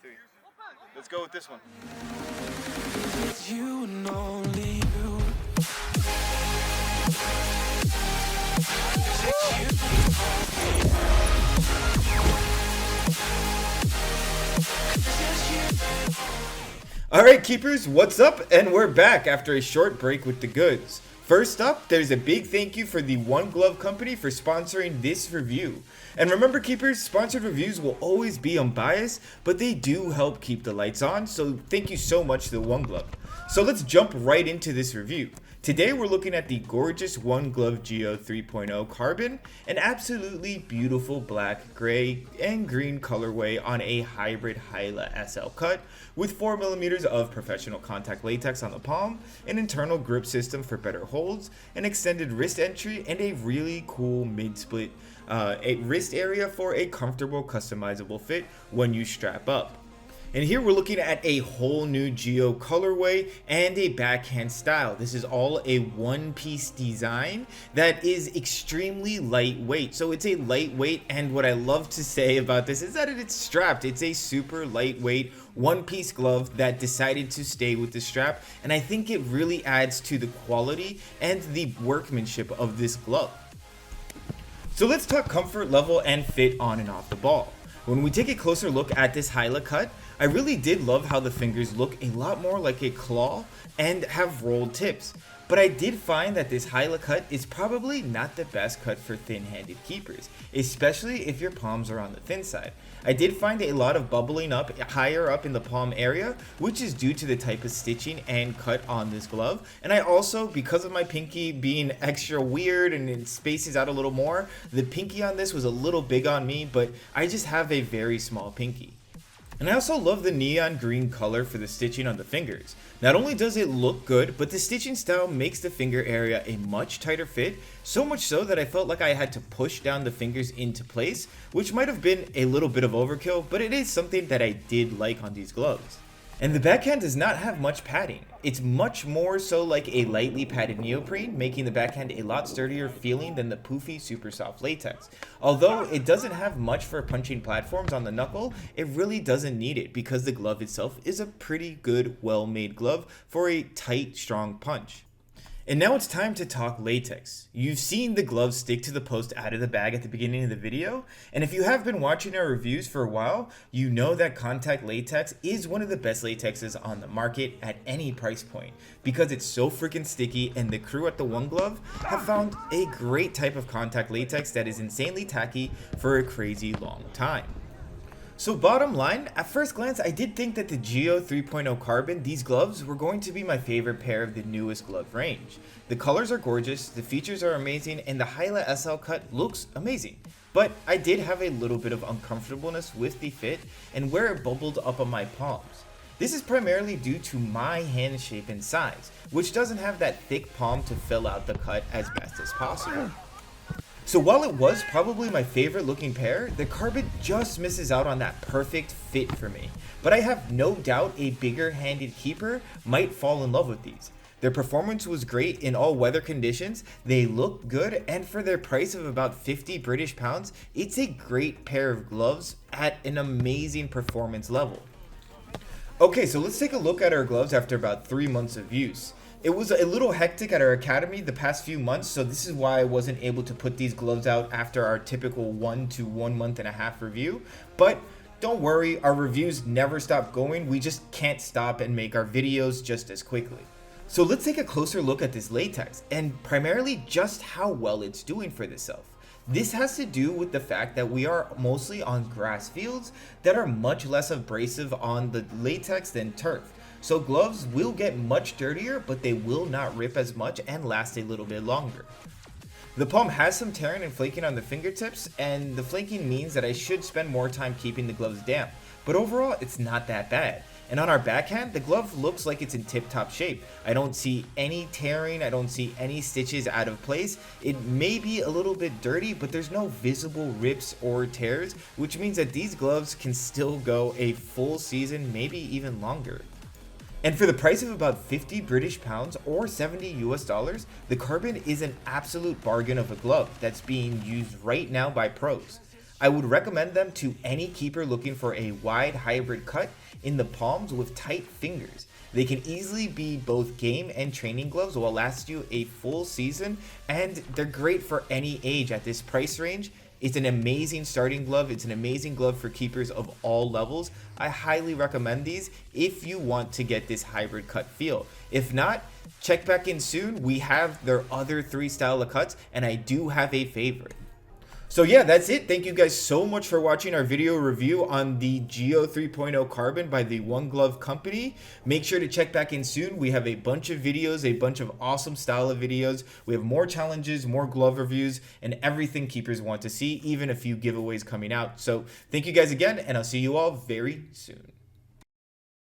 3. Let's go with this one. You and only you. Alright keepers, what's up? And we're back after a short break with the goods. First up, there's a big thank you for the One Glove Company for sponsoring this review. And remember keepers, sponsored reviews will always be unbiased, but they do help keep the lights on, so thank you so much to the One Glove. So let's jump right into this review. Today we're looking at the gorgeous One Glove Geo 3.0 Carbon, an absolutely beautiful black, gray, and green colorway on a hybrid hyla SL cut with 4mm of professional contact latex on the palm, an internal grip system for better holds, an extended wrist entry, and a really cool mid-split wrist area for a comfortable customizable fit when you strap up. And here we're looking at a whole new Geo colorway and a backhand style. This is all a one-piece design that is extremely lightweight. So it's a lightweight, and what I love to say about this is that it's strapped. It's a super lightweight one-piece glove that decided to stay with the strap, and I think it really adds to the quality and the workmanship of this glove. So let's talk comfort level and fit on and off the ball. When we take a closer look at this hyla cut, I really did love how the fingers look a lot more like a claw and have rolled tips. But I did find that this hyla cut is probably not the best cut for thin-handed keepers, especially if your palms are on the thin side. I did find a lot of bubbling up higher up in the palm area, which is due to the type of stitching and cut on this glove. And I also, because of my pinky being extra weird and it spaces out a little more, the pinky on this was a little big on me, but I just have a very small pinky. And I also love the neon green color for the stitching on the fingers. Not only does it look good, but the stitching style makes the finger area a much tighter fit, so much so that I felt like I had to push down the fingers into place, which might have been a little bit of overkill, but it is something that I did like on these gloves. And the backhand does not have much padding. It's much more so like a lightly padded neoprene, making the backhand a lot sturdier feeling than the poofy super soft latex. Although it doesn't have much for punching platforms on the knuckle, it really doesn't need it because the glove itself is a pretty good, well-made glove for a tight, strong punch. And now it's time to talk latex. You've seen the glove stick to the post out of the bag at the beginning of the video, and if you have been watching our reviews for a while, you know that contact latex is one of the best latexes on the market at any price point because it's so freaking sticky, and the crew at the One Glove have found a great type of contact latex that is insanely tacky for a crazy long time. So bottom line, at first glance, I did think that the Geo 3.0 Carbon, these gloves, were going to be my favorite pair of the newest glove range. The colors are gorgeous, the features are amazing, and the hyla SL cut looks amazing. But I did have a little bit of uncomfortableness with the fit and where it bubbled up on my palms. This is primarily due to my hand shape and size, which doesn't have that thick palm to fill out the cut as best as possible. So while it was probably my favorite looking pair, the Carbon just misses out on that perfect fit for me. But I have no doubt a bigger handed keeper might fall in love with these. Their performance was great in all weather conditions, they look good, and for their price of about 50 British pounds, it's a great pair of gloves at an amazing performance level. Okay, so let's take a look at our gloves after about 3 months of use. It was a little hectic at our academy the past few months, so this is why I wasn't able to put these gloves out after our typical 1 to 1.5 month review. But don't worry, our reviews never stop going, we just can't stop and make our videos just as quickly. So let's take a closer look at this latex, and primarily just how well it's doing for itself. This has to do with the fact that we are mostly on grass fields that are much less abrasive on the latex than turf. So gloves will get much dirtier, but they will not rip as much and last a little bit longer. The palm has some tearing and flaking on the fingertips, and the flaking means that I should spend more time keeping the gloves damp, but overall it's not that bad. And on our backhand, the glove looks like it's in tip-top shape. I don't see any tearing, I don't see any stitches out of place. It may be a little bit dirty, but there's no visible rips or tears, which means that these gloves can still go a full season, maybe even longer. And for the price of about 50 British pounds or 70 US dollars, the Carbon is an absolute bargain of a glove that's being used right now by pros. I would recommend them to any keeper looking for a wide hybrid cut in the palms with tight fingers. They can easily be both game and training gloves, will last you a full season, and they're great for any age at this price range. It's an amazing starting glove. It's an amazing glove for keepers of all levels. I highly recommend these if you want to get this hybrid cut feel. If not, check back in soon. We have their other 3 style of cuts, and I do have a favorite. So yeah, that's it. Thank you guys so much for watching our video review on the Geo 3.0 Carbon by the One Glove Company. Make sure to check back in soon. We have a bunch of videos, a bunch of awesome style of videos. We have more challenges, more glove reviews, and everything keepers want to see, even a few giveaways coming out. So thank you guys again, and I'll see you all very soon.